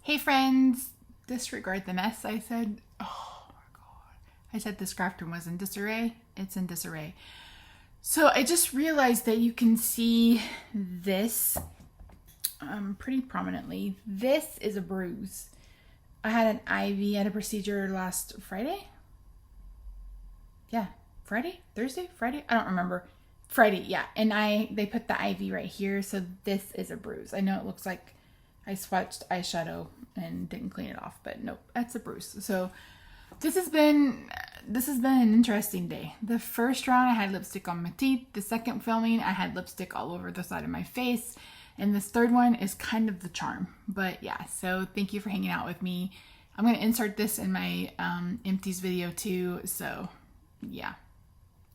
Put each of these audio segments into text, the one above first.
Hey friends, disregard the mess I said. Oh my god. I said this craft room was in disarray. It's in disarray. So I just realized that you can see this pretty prominently. This is a bruise. I had an IV at a procedure last Friday. Yeah, Friday? Thursday? Friday? I don't remember. Friday, yeah. And they put the IV right here, so this is a bruise. I know it looks like I swatched eyeshadow and didn't clean it off, but nope, that's a bruise. So this has been an interesting day. The first round I had lipstick on my teeth. The second filming I had lipstick all over the side of my face. And this third one is kind of the charm. But yeah, so thank you for hanging out with me. I'm going to insert this in my empties video too. So yeah,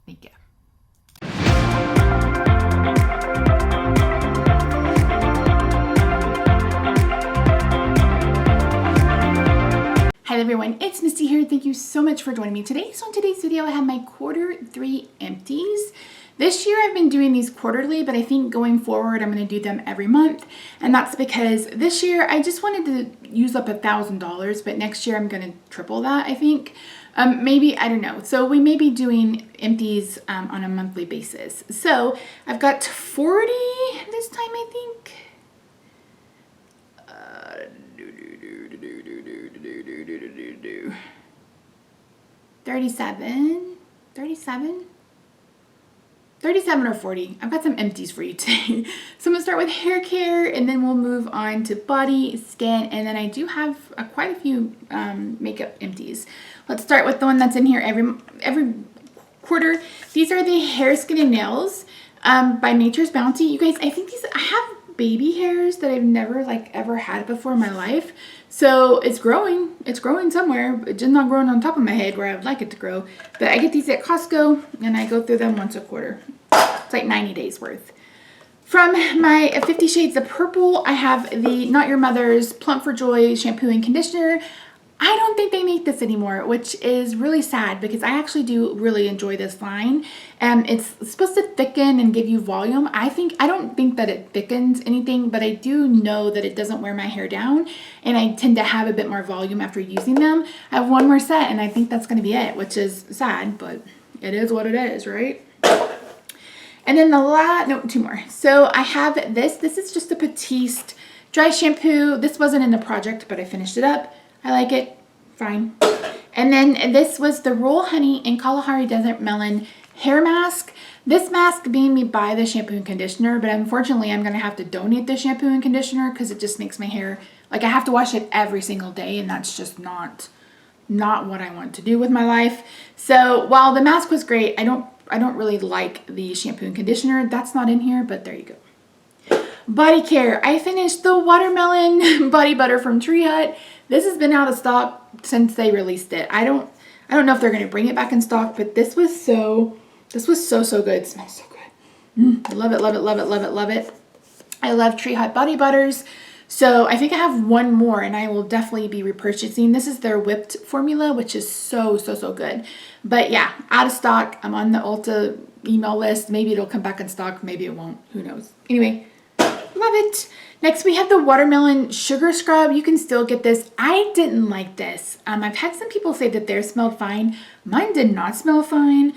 thank you. Hi everyone, it's Misty here. Thank you so much for joining me today. So in today's video, I have my Q3 empties. This year I've been doing these quarterly, but I think going forward, I'm going to do them every month. And that's because this year I just wanted to use up $1,000, but next year I'm going to triple that, I think. Maybe, I don't know. So we may be doing empties on a monthly basis. So I've got 40 this time, I think. 37 or 40. I've got some empties for you today. So I'm gonna start with hair care and then we'll move on to body, skin, and then I do have quite a few makeup empties. Let's start with the one that's in here every quarter. These are the hair, skin, and nails by Nature's Bounty. You guys, I think I have baby hairs that I've never ever had before in my life. So it's growing somewhere. It's just not growing on top of my head where I would like it to grow. But I get these at Costco and I go through them once a quarter. It's like 90 days worth. From my 50 Shades of Purple, I have the Not Your Mother's Plump for Joy shampoo and conditioner. I don't think they make this anymore, which is really sad because I actually do really enjoy this line. It's supposed to thicken and give you volume. I don't think that it thickens anything, but I do know that it doesn't wear my hair down and I tend to have a bit more volume after using them. I have one more set and I think that's going to be it, which is sad, but it is what it is, right? And then two more. So I have this. This is just a Batiste dry shampoo. This wasn't in the project, but I finished it up. I like it, fine. And then this was the Royal Honey and Kalahari Desert Melon hair mask. This mask made me buy the shampoo and conditioner, but unfortunately I'm gonna have to donate the shampoo and conditioner because it just makes my hair, I have to wash it every single day and that's just not what I want to do with my life. So while the mask was great, I don't really like the shampoo and conditioner. That's not in here, but there you go. Body care. I finished the watermelon body butter from Tree Hut. This has been out of stock since they released it. I don't know if they're going to bring it back in stock, but this was so good. It smells so good. Love it, love it, love it, love it, love it. I love Tree Hut body butters. So I think I have one more and I will definitely be repurchasing. This is their whipped formula, which is so good. But yeah, out of stock. I'm on the Ulta email list. Maybe it'll come back in stock. Maybe it won't. Who knows? Anyway, love it. Next, we have the watermelon sugar scrub. You can still get this. I didn't like this. I've had some people say that theirs smelled fine. Mine did not smell fine.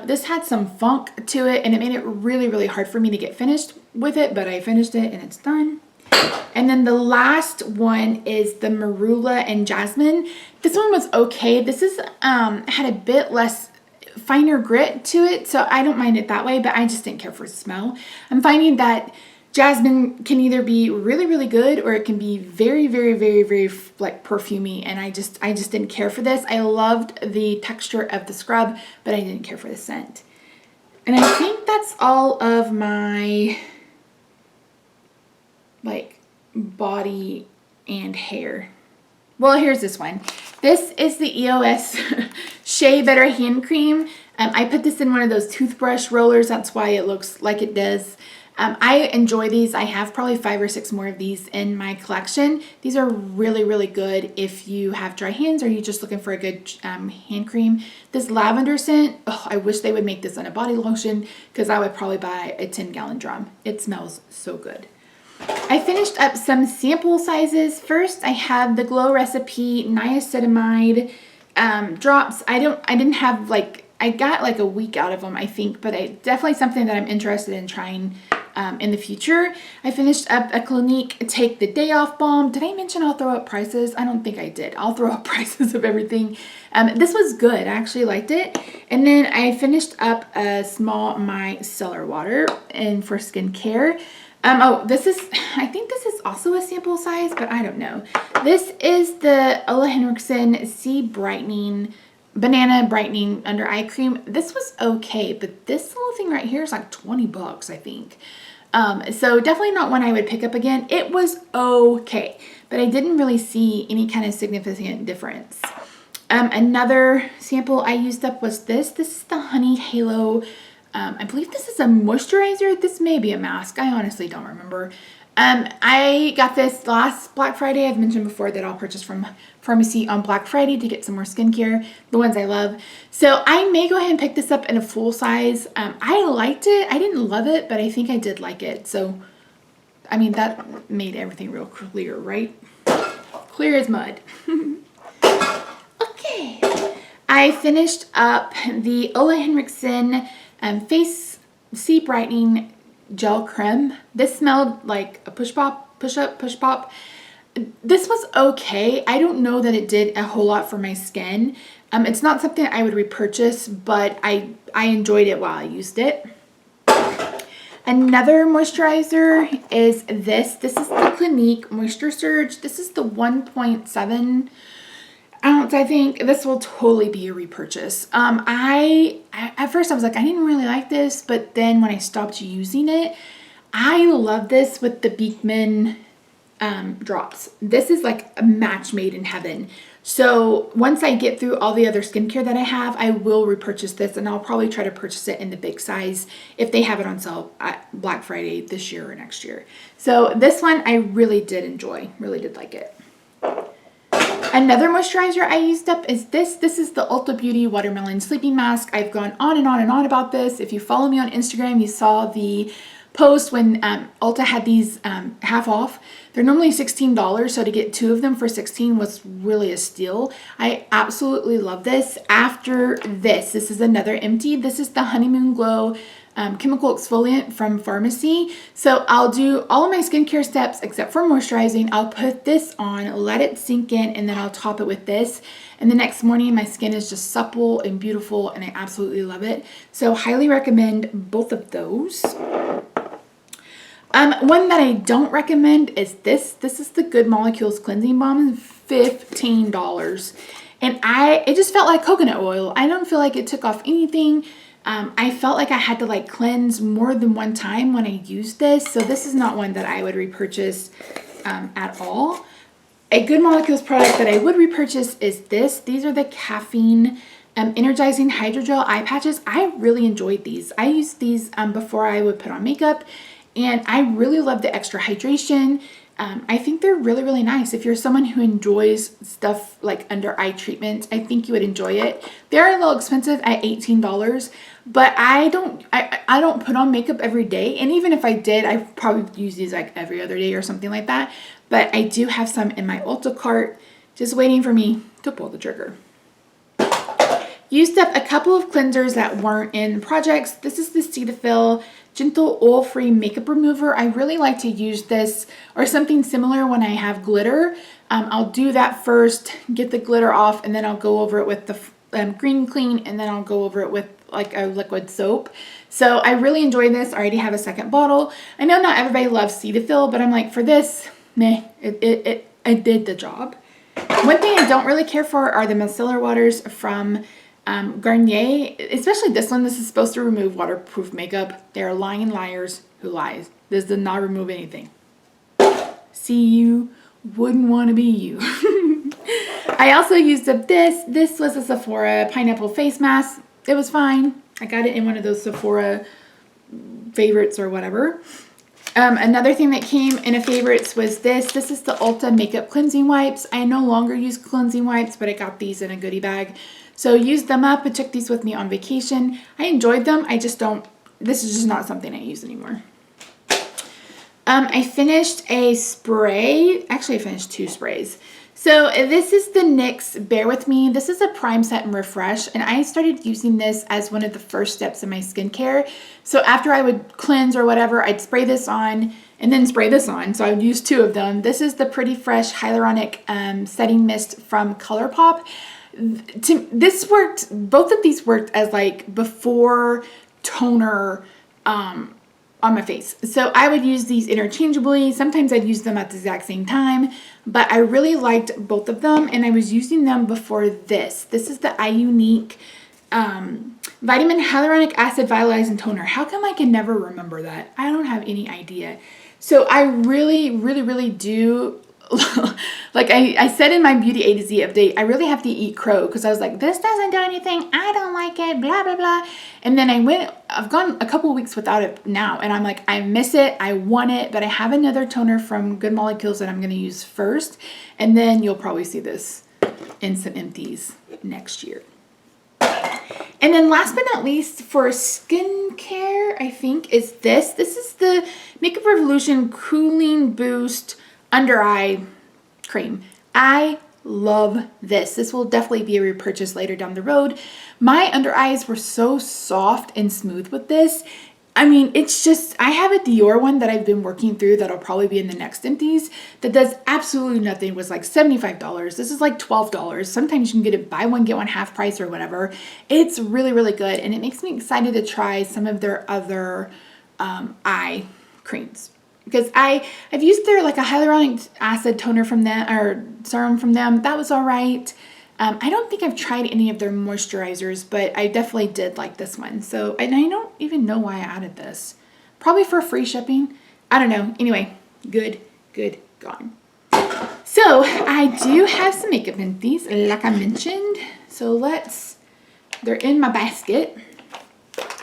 This had some funk to it and it made it really hard for me to get finished with it, but I finished it and it's done. And then the last one is the Marula and Jasmine. This one was okay. This is had a bit less finer grit to it, so I don't mind it that way, but I just didn't care for the smell. I'm finding that Jasmine can either be really good or it can be very perfumey, and I just didn't care for this. I loved the texture of the scrub, but I didn't care for the scent. And I think that's all of my body and hair. Well, here's this one. This is the EOS Shea Butter Hand Cream. I put this in one of those toothbrush rollers. That's why it looks like it does. I enjoy these. I have probably 5 or 6 more of these in my collection. These are really good if you have dry hands or you're just looking for a good hand cream. This lavender scent, oh, I wish they would make this in a body lotion because I would probably buy a 10-gallon drum. It smells so good. I finished up some sample sizes. First, I have the Glow Recipe niacinamide drops. I didn't have like, I got like a week out of them, I think, but definitely something that I'm interested in trying in the future. I finished up a Clinique Take the Day Off Balm. Did I mention I'll throw up prices? I don't think I did. I'll throw up prices of everything. This was good. I actually liked it. And then I finished up a small micellar water and for skincare. Oh, I think this is also a sample size, but I don't know. This is the Ole Henriksen Banana Brightening Under Eye Cream. This was okay, but this little thing right here is like 20 bucks, I think. So definitely not one I would pick up again. It was okay, but I didn't really see any kind of significant difference. Another sample I used up was this. This is the Honey Halo. I believe this is a moisturizer. This may be a mask. I honestly don't remember. I got this last Black Friday. I've mentioned before that I'll purchase from Pharmacy on Black Friday to get some more skincare, the ones I love. So I may go ahead and pick this up in a full size. I liked it. I didn't love it, but I think I did like it. So, I mean, that made everything real clear, right? Clear as mud. Okay. I finished up the Ole Henriksen Face C Brightening Gel Creme. This smelled like a push pop. This was okay. I don't know that it did a whole lot for my skin. It's not something I would repurchase, but I enjoyed it while I used it. Another moisturizer is this. This is the Clinique Moisture Surge. This is the 1.7 ounce, I think. This will totally be a repurchase. At first I was like, I didn't really like this, but then when I stopped using it, I love this with the Beekman drops. This is like a match made in heaven. So once I get through all the other skincare that I have, I will repurchase this, and I'll probably try to purchase it in the big size if they have it on sale at Black Friday this year or next year. So this one I really did enjoy, really did like it. Another moisturizer I used up is this. This is the Ulta Beauty Watermelon Sleeping Mask. I've gone on and on and on about this. If you follow me on Instagram, you saw the post when Ulta had these half off. They're normally $16, so to get two of them for $16 was really a steal. I absolutely love this. After this is another empty. This is the Honeymoon Glow chemical exfoliant from Pharmacy. So I'll do all of my skincare steps except for moisturizing. I'll put this on, let it sink in, and then I'll top it with this. And the next morning my skin is just supple and beautiful, and I absolutely love it. So highly recommend both of those. One that I don't recommend is this. This is the Good Molecules Cleansing Balm, $15. And it just felt like coconut oil. I don't feel like it took off anything. I felt like I had to like cleanse more than one time when I used this. So this is not one that I would repurchase at all. A Good Molecules product that I would repurchase is this. These are the caffeine energizing hydrogel eye patches. I really enjoyed these. I used these before I would put on makeup, and I really love the extra hydration. I think they're really, really nice. If you're someone who enjoys stuff like under eye treatment, I think you would enjoy it. They're a little expensive at $18, but I don't put on makeup every day. And even if I did, I probably use these like every other day or something like that. But I do have some in my Ulta cart, just waiting for me to pull the trigger. Used up a couple of cleansers that weren't in projects. This is the Cetaphil Gentle Oil-Free Makeup Remover. I really like to use this or something similar when I have glitter. I'll do that first, get the glitter off, and then I'll go over it with the Green Clean, and then I'll go over it with like a liquid soap. So I really enjoy this. I already have a second bottle. I know not everybody loves Cetaphil, but I'm like, for this, meh, it did the job. One thing I don't really care for are the micellar waters from Garnier, especially this one. This is supposed to remove waterproof makeup. They are lying liars who lies. This does not remove anything. See, you wouldn't want to be you. I also used up this. This was a Sephora pineapple face mask. It was fine. I got it in one of those Sephora favorites or whatever. Another thing that came in a favorites was this. This is the Ulta Makeup Cleansing Wipes. I no longer use cleansing wipes, but I got these in a goodie bag. So used them up and took these with me on vacation. I enjoyed them. I just don't, this is just not something I use anymore. I finished a spray. Actually, I finished 2 sprays. So this is the NYX Bear With Me. This is a Prime, Set, and Refresh. And I started using this as one of the first steps in my skincare. So after I would cleanse or whatever, I'd spray this on and then spray this on. So I would use 2 of them. This is the Pretty Fresh Hyaluronic Setting Mist from ColourPop. This worked, both of these worked as like before toner on my face. So I would use these interchangeably. Sometimes I'd use them at the exact same time, but I really liked both of them, and I was using them before this. This is the iUnique Vitamin Hyaluronic Acid Vitalizing Toner. How come I can never remember that? I don't have any idea. So I really do like I said in my Beauty A to Z update, I really have to eat crow, because I was like, this doesn't do anything, I don't like it, blah blah blah. And then I've gone a couple of weeks without it now, and I'm like, I miss it, I want it, but I have another toner from Good Molecules that I'm going to use first, and then you'll probably see this in some Empties next year. And then last but not least, for skincare, I think is this. This is the Makeup Revolution Cooling Boost Under Eye Cream. I love this. This will definitely be a repurchase later down the road. My under eyes were so soft and smooth with this. I mean, it's just, I have a Dior one that I've been working through that'll probably be in the next Empties that does absolutely nothing. It was like $75. This is like $12. Sometimes you can get it buy one, get one half price or whatever. It's really good, and it makes me excited to try some of their other eye creams. Because I've used their like a hyaluronic acid toner from them, or serum from them. That was all right. I don't think I've tried any of their moisturizers, but I definitely did like this one. So, and I don't even know why I added this. Probably for free shipping. I don't know. Anyway, good, gone. So I do have some makeup Empties, like I mentioned. So they're in my basket.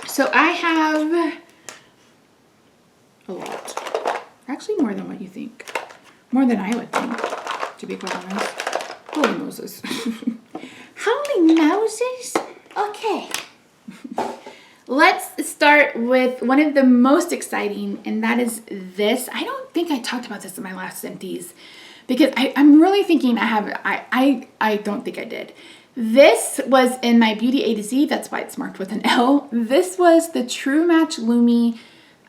So I have a lot. Actually, more than what you think. More than I would think, to be quite honest. Holy Moses. Holy Moses? Okay. Let's start with one of the most exciting, and that is this. I don't think I talked about this in my last Empties, because I'm really thinking I don't think I did. This was in my Beauty A to Z. That's why it's marked with an L. This was the True Match Lumi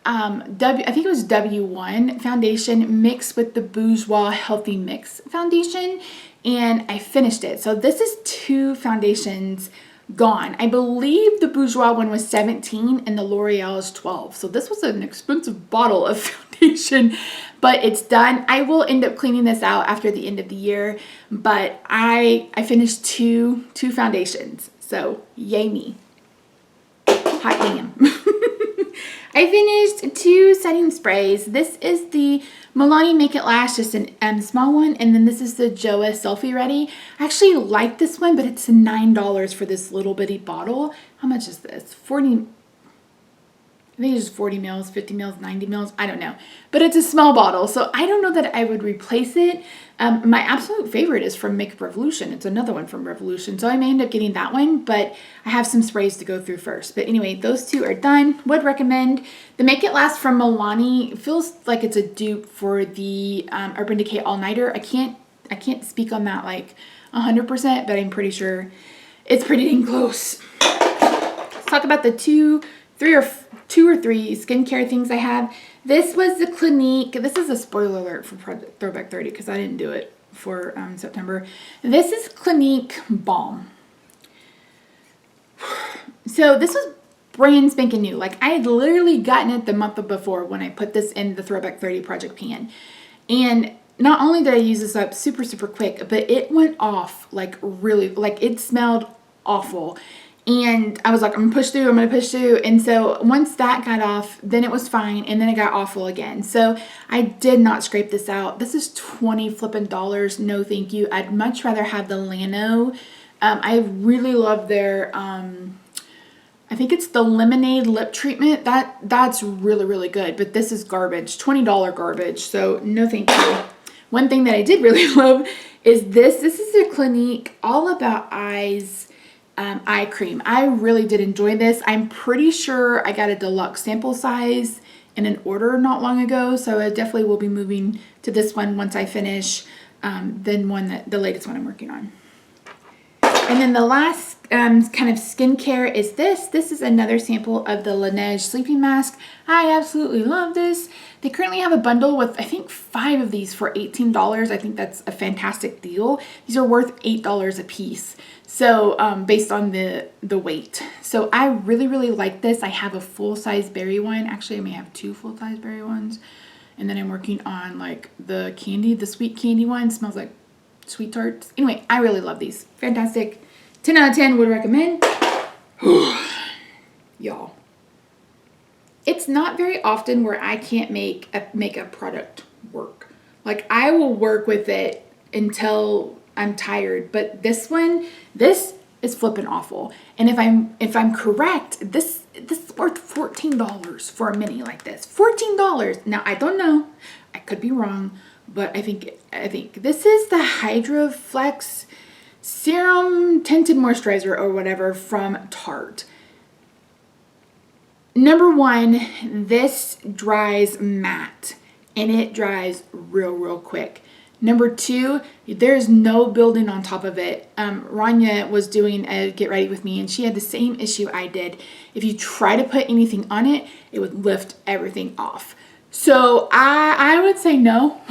I think it was W1 foundation mixed with the Bourjois Healthy Mix foundation, and I finished it. So this is 2 foundations gone. I believe the Bourjois one was $17 and the L'Oreal is $12. So this was an expensive bottle of foundation, but it's done. I will end up cleaning this out after the end of the year, but I finished two foundations. So yay me. Hot damn. I finished 2 setting sprays. This is the Milani Make It Last, just an small one, and then this is the Joa Selfie Ready. I actually like this one, but it's $9 for this little bitty bottle. How much is this? 40, I think it's just 40 mils, 50 mils, 90 mils. I don't know. But it's a small bottle, so I don't know that I would replace it. My absolute favorite is from Makeup Revolution. It's another one from Revolution, so I may end up getting that one, but I have some sprays to go through first. But anyway, those 2 are done. Would recommend. The Make It Last from Milani feels like it's a dupe for the Urban Decay All Nighter. I can't speak on that like 100%, but I'm pretty sure it's pretty dang close. Let's talk about the 2 or 3 skincare things I have. This was the Clinique. This is a spoiler alert for Throwback 30 because I didn't do it for September. This is Clinique Balm. So this was brand spanking new. Like I had literally gotten it the month before when I put this in the Throwback 30 project pan. And not only did I use this up super quick, but it went off like really, like it smelled awful. And I was like, I'm gonna push through. And so once that got off, then it was fine. And then it got awful again. So I did not scrape this out. This is $20 flippin' dollars. No, thank you. I'd much rather have the Lano. I really love their, I think it's the Lemonade Lip Treatment. That's really good. But this is garbage, $20 garbage. So no, thank you. One thing that I did really love is this. This is a Clinique All About Eyes eye cream. I really did enjoy this. I'm pretty sure I got a deluxe sample size in an order not long ago, so I definitely will be moving to this one once I finish the latest one I'm working on. And then the last kind of skincare is this. This is another sample of the Laneige sleeping mask. I absolutely love this. They currently have a bundle with, I think, 5 of these for $18. I think that's a fantastic deal. These are worth $8 a piece. So based on the weight. So I really, really like this. I have a full-size berry one. Actually, I may have 2 full-size berry ones. And then I'm working on like the candy, the sweet candy one. It smells like sweet tarts. Anyway, I really love these. Fantastic. 10 out of 10 would recommend. Y'all. It's not very often where I can't make a makeup product work. Like, I will work with it until I'm tired. But this one, this is flipping awful. And if I'm correct, this is worth $14 for a mini like this. $14. Now, I don't know. I could be wrong. But I think this is the Hydra Flex Serum Tinted Moisturizer or whatever from Tarte. Number one, this dries matte and it dries real quick. Number two, there's no building on top of it. Rania was doing a get ready with me and she had the same issue I did. If you try to put anything on it, it would lift everything off. So I would say no.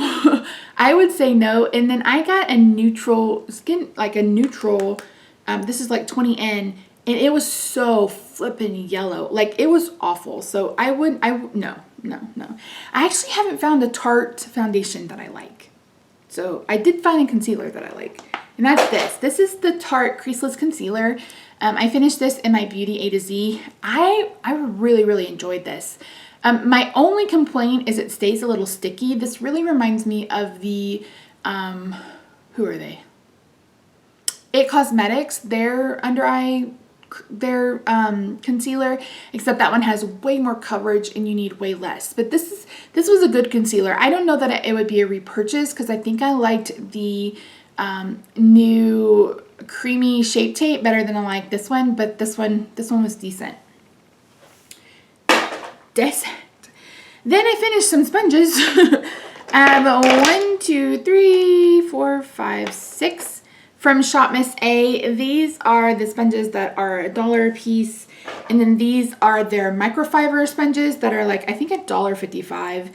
I would say no. And then I got a neutral skin, like a neutral, this is like 20N, and it was so flippin' yellow. Like, it was awful. So no. I actually haven't found a Tarte foundation that I like. So I did find a concealer that I like. And that's this. This is the Tarte Creaseless Concealer. I finished this in my Beauty A to Z. I really enjoyed this. My only complaint is it stays a little sticky. This really reminds me of the, who are they? It Cosmetics, their under eye, their concealer, except that one has way more coverage and you need way less. But this was a good concealer. I don't know that it would be a repurchase because I think I liked the new creamy Shape Tape better than I like this one, but this one was decent. Then I finished some sponges. I have 1, 2, 3, 4, 5, 6 from Shop Miss A. These are the sponges that are $1 a piece. And then these are their microfiber sponges that are like, I think $1.55.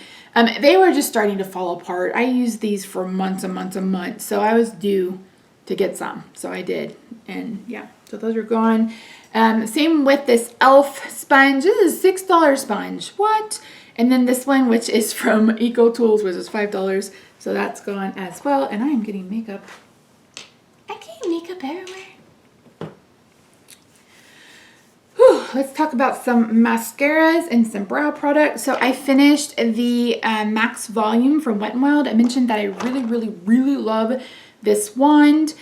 They were just starting to fall apart. I used these for months and months and months. So I was due to get some. So I did. And yeah, so those are gone. Same with this e.l.f. sponge. This is a $6 sponge. What? And then this one, which is from Eco Tools, which is $5. So that's gone as well. And I am getting makeup. I get makeup everywhere. Whew, let's talk about some mascaras and some brow products. So I finished the Max Volume from Wet n Wild. I mentioned that I really love this wand.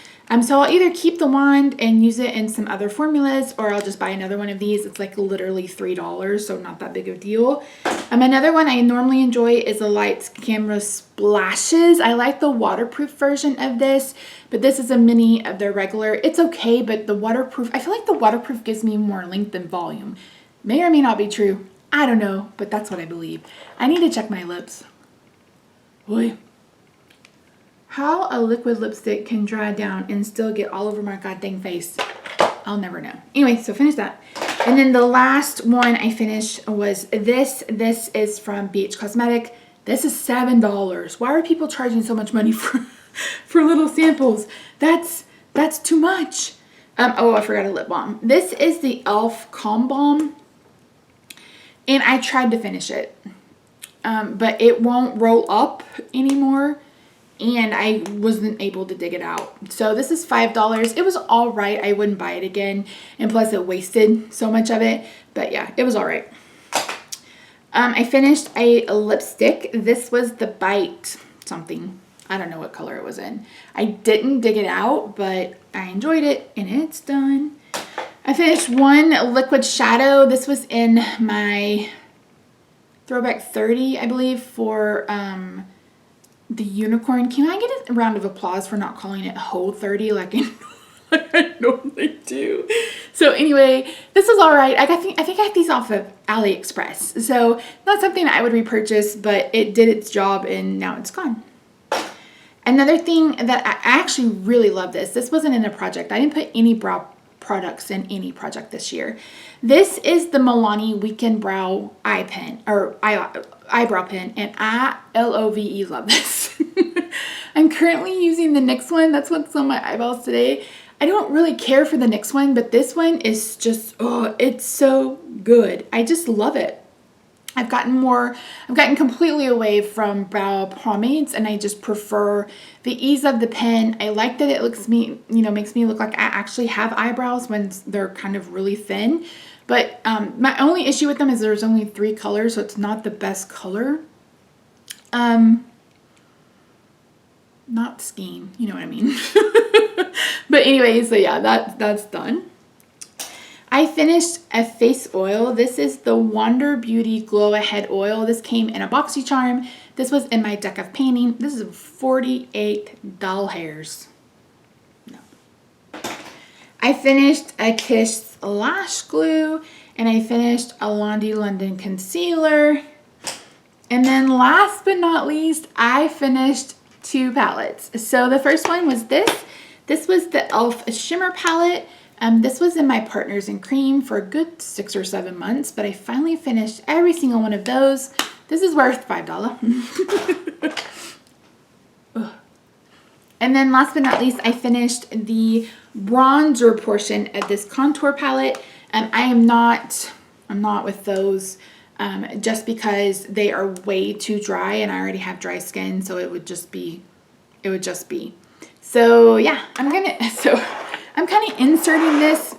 So I'll either keep the wand and use it in some other formulas, or I'll just buy another one of these. It's like literally $3, so not that big of a deal. Another one I normally enjoy is the Lights Camera Splashes. I like the waterproof version of this, but this is a mini of their regular. It's okay, but the waterproof, I feel like the waterproof gives me more length and volume. May or may not be true. I don't know, but that's what I believe. I need to check my lips. Boy. How a liquid lipstick can dry down and still get all over my goddamn face, I'll never know. Anyway, so finish that. And then the last one I finished was this. This is from BH Cosmetic. This is $7. Why are people charging so much money for little samples? That's too much. Oh, I forgot a lip balm. This is the e.l.f. Calm Balm. And I tried to finish it. But it won't roll up anymore. And I wasn't able to dig it out. So this is $5. It was all right. I wouldn't buy it again. And plus it wasted so much of it. But yeah, it was all right. I finished a lipstick. This was the Bite something. I don't know what color it was in. I didn't dig it out, but I enjoyed it and it's done. I finished one liquid shadow. This was in my Throwback 30, I believe, for the unicorn. Can I get a round of applause for not calling it Whole 30 like like I normally do. So anyway, this is all right. I think I got these off of AliExpress. So not something I would repurchase, but it did its job and now it's gone. Another thing that I actually really love this. This wasn't in a project. I didn't put any brow products in any project this year. This is the Milani Weekend Brow Eye Pen, or eyebrow pen, and I love this. I'm currently using the NYX one. That's what's on my eyeballs today. I don't really care for the NYX one, but this one is just, oh, it's so good. I just love it. I've gotten completely away from brow pomades, and I just prefer the ease of the pen. I like that it makes me look like I actually have eyebrows when they're kind of really thin. But my only issue with them is there's only 3 colors, so it's not the best color. Not scheme, you know what I mean. But anyway, so yeah, that's done. I finished a face oil. This is the Wander Beauty Glow Ahead Oil. This came in a BoxyCharm. This was in my deck of painting. This is 48 doll hairs. No. I finished a Kiss Lash Glue, and I finished a Laundry London Concealer. And then last but not least, I finished 2 palettes. So the first one was this. This was the e.l.f. Shimmer Palette. This was in my Partners in Cream for a good 6 or 7 months, but I finally finished every single one of those. This is worth $5. And then last but not least, I finished the bronzer portion of this contour palette. I'm not with those just because they are way too dry, and I already have dry skin, so it would just be. So yeah, I'm kind of inserting this.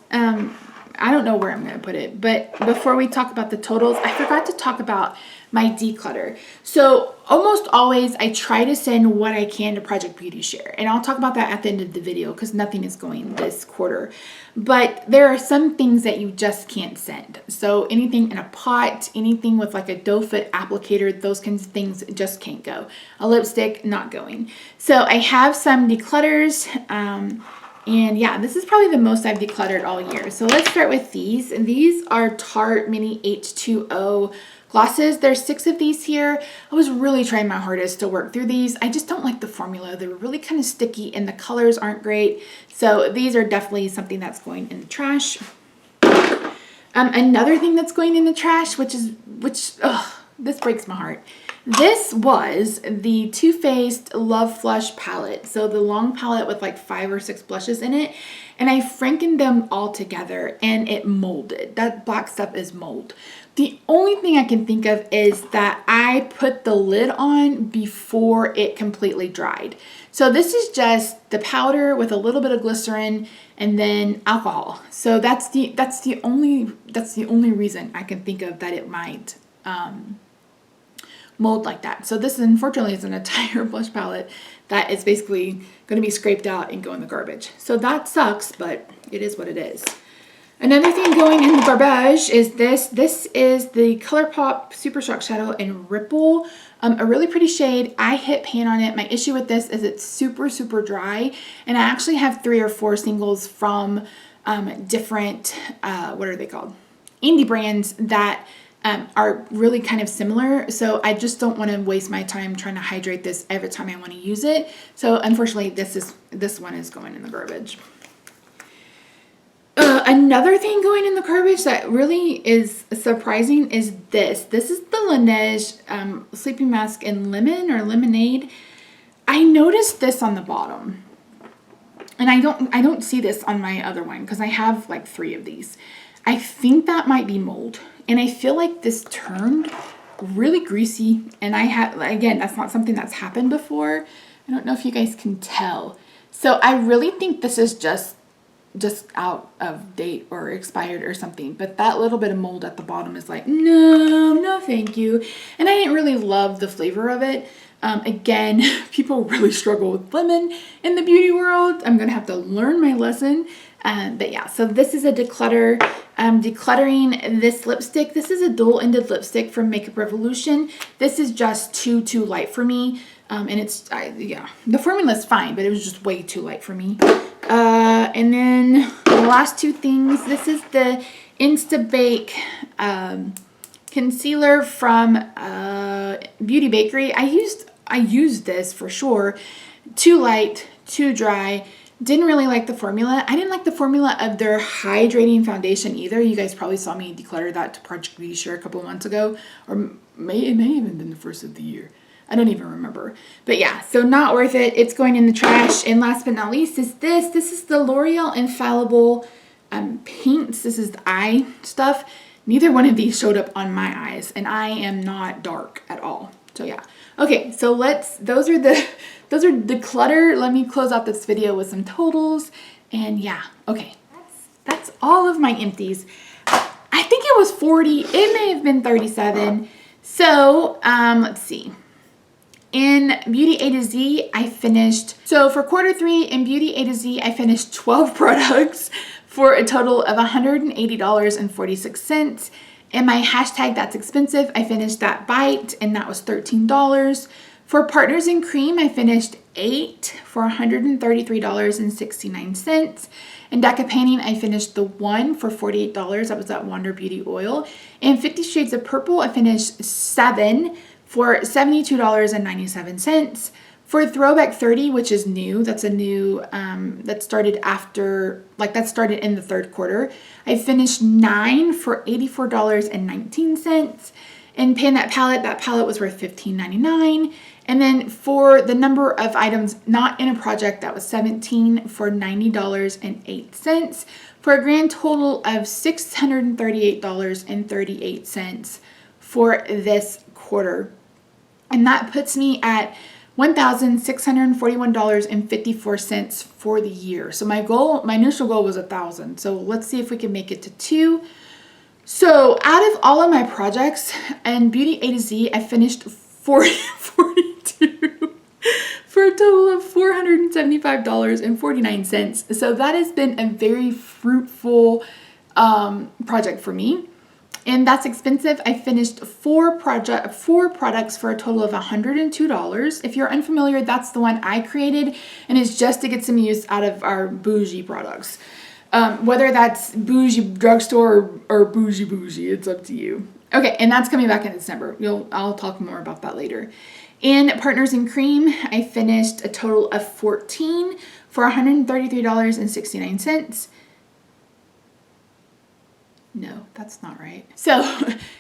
I don't know where I'm going to put it, but before we talk about the totals, I forgot to talk about my declutter. So almost always I try to send what I can to Project Beauty Share, and I'll talk about that at the end of the video because nothing is going this quarter. But there are some things that you just can't send. So anything in a pot, anything with like a doe foot applicator, those kinds of things just can't go. A lipstick, not going. So I have some declutters. And yeah, this is probably the most I've decluttered all year. So let's start with these. And these are Tarte Mini H2O glosses. There's 6 of these here. I was really trying my hardest to work through these. I just don't like the formula. They're really kind of sticky and the colors aren't great. So these are definitely something that's going in the trash. Another thing that's going in the trash, which this breaks my heart. This was the Too Faced Love Flush palette. So the long palette with like 5 or 6 blushes in it. And I frankened them all together and it molded. That black stuff is mold. The only thing I can think of is that I put the lid on before it completely dried. So this is just the powder with a little bit of glycerin and then alcohol. So that's the only reason I can think of that it might mold like that. So this unfortunately is an entire blush palette that is basically going to be scraped out and go in the garbage. So that sucks, but it is what it is. Another thing going in the garbage is this. This is the ColourPop Super Shock Shadow in Ripple. A really pretty shade. I hit pan on it. My issue with this is it's super, super dry. And I actually have 3 or 4 singles from different, what are they called? Indie brands that are really kind of similar. So I just don't want to waste my time trying to hydrate this every time I want to use it. So unfortunately, this one is going in the garbage. Another thing going in the garbage that really is surprising is this. This is the Laneige sleeping mask in lemon or lemonade. I noticed this on the bottom, and I don't see this on my other one because I have like 3 of these. I think that might be mold, and I feel like this turned really greasy. And again, that's not something that's happened before. I don't know if you guys can tell. So I really think this is just out of date or expired or something, but that little bit of mold at the bottom is like, no thank you. And I didn't really love the flavor of it. Again, people really struggle with lemon in the beauty world. I'm gonna have to learn my lesson. But yeah, so this is a declutter. Decluttering this lipstick. This is a dual-ended lipstick from Makeup Revolution. This is just too light for me. And yeah, the formula's fine, but it was just way too light for me. And then the last two things, this is the Insta Bake concealer from Beauty Bakery. I used this for sure. Too light, too dry. Didn't really like the formula. I didn't like the formula of their hydrating foundation either. You guys probably saw me declutter that to Project Beauty Share a couple of months ago, or it may even been the first of the year. I don't even remember. But yeah, so not worth it. It's going in the trash. And last but not least is this. This is the L'Oreal Infallible paints. This is the eye stuff. Neither one of these showed up on my eyes, and I am not dark at all. So yeah. Okay, so those are the clutter. Let me close out this video with some totals. And yeah, okay. That's all of my empties. I think it was 40. It may have been 37. So, let's see. In Beauty A to Z, I finished, so for quarter 3 in Beauty A to Z, I finished 12 products for a total of $180.46. And my hashtag That's Expensive, I finished that bite, and that was $13. For Partners in Cream, I finished 8 for $133.69. In Deca Painting, I finished the 1 for $48. That was that Wander Beauty oil. In 50 Shades of Purple, I finished 7 for $72.97. For Throwback 30, which is new, that's a new, that started in the third quarter, I finished 9 for $84.19. In Pan that palette was worth $15.99. And then for the number of items not in a project, that was 17 for $90.08, for a grand total of $638.38 for this quarter. And that puts me at $1,641.54 for the year. So my initial goal was 1,000. So let's see if we can make it to 2. So out of all of my projects and Beauty A to Z, I finished 42 for a total of $475.49. So that has been a very fruitful project for me. And That's Expensive, I finished 4 products for a total of $102. If you're unfamiliar, that's the one I created, and it's just to get some use out of our bougie products. Whether that's bougie drugstore or bougie, it's up to you. Okay, and that's coming back in December. I'll talk more about that later. In Partners in Cream, I finished a total of 14 for $133.69. No, that's not right. So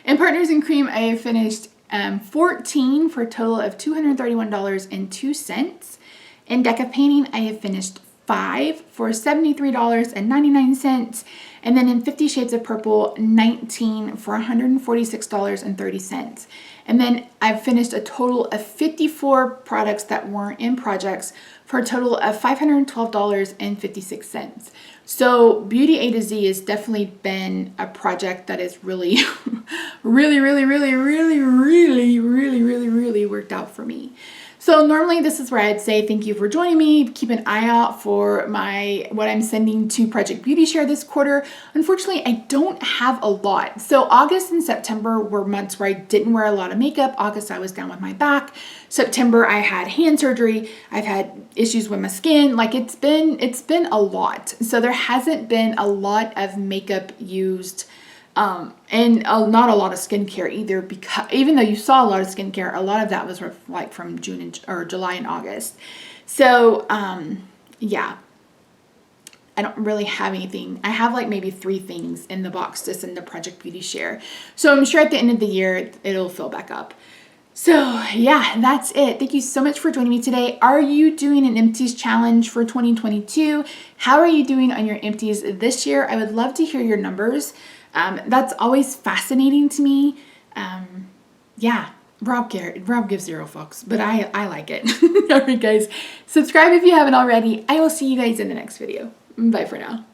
in Partners in Cream, I finished 14 for a total of $231.02. In Deca Painting, I have finished 5 for $73.99. And then in 50 Shades of Purple, 19 for $146.30. And then I've finished a total of 54 products that weren't in projects for a total of $512.56. So Beauty A to Z has definitely been a project that has really, really worked out for me. So normally this is where I'd say thank you for joining me. Keep an eye out for what I'm sending to Project Beauty Share this quarter. Unfortunately, I don't have a lot. So August and September were months where I didn't wear a lot of makeup. August, I was down with my back. September, I had hand surgery. I've had issues with my skin. Like it's been a lot. So there hasn't been a lot of makeup used. And not a lot of skincare either, because even though you saw a lot of skincare, a lot of that was like from July and August. So, yeah, I don't really have anything. I have like maybe 3 things in the box to send to Project Beauty Share. So I'm sure at the end of the year, it'll fill back up. So yeah, that's it. Thank you so much for joining me today. Are you doing an Empties challenge for 2022? How are you doing on your empties this year? I would love to hear your numbers. That's always fascinating to me. Yeah, Rob gives 0 fucks, but I like it. All right, guys, subscribe if you haven't already. I will see you guys in the next video. Bye for now.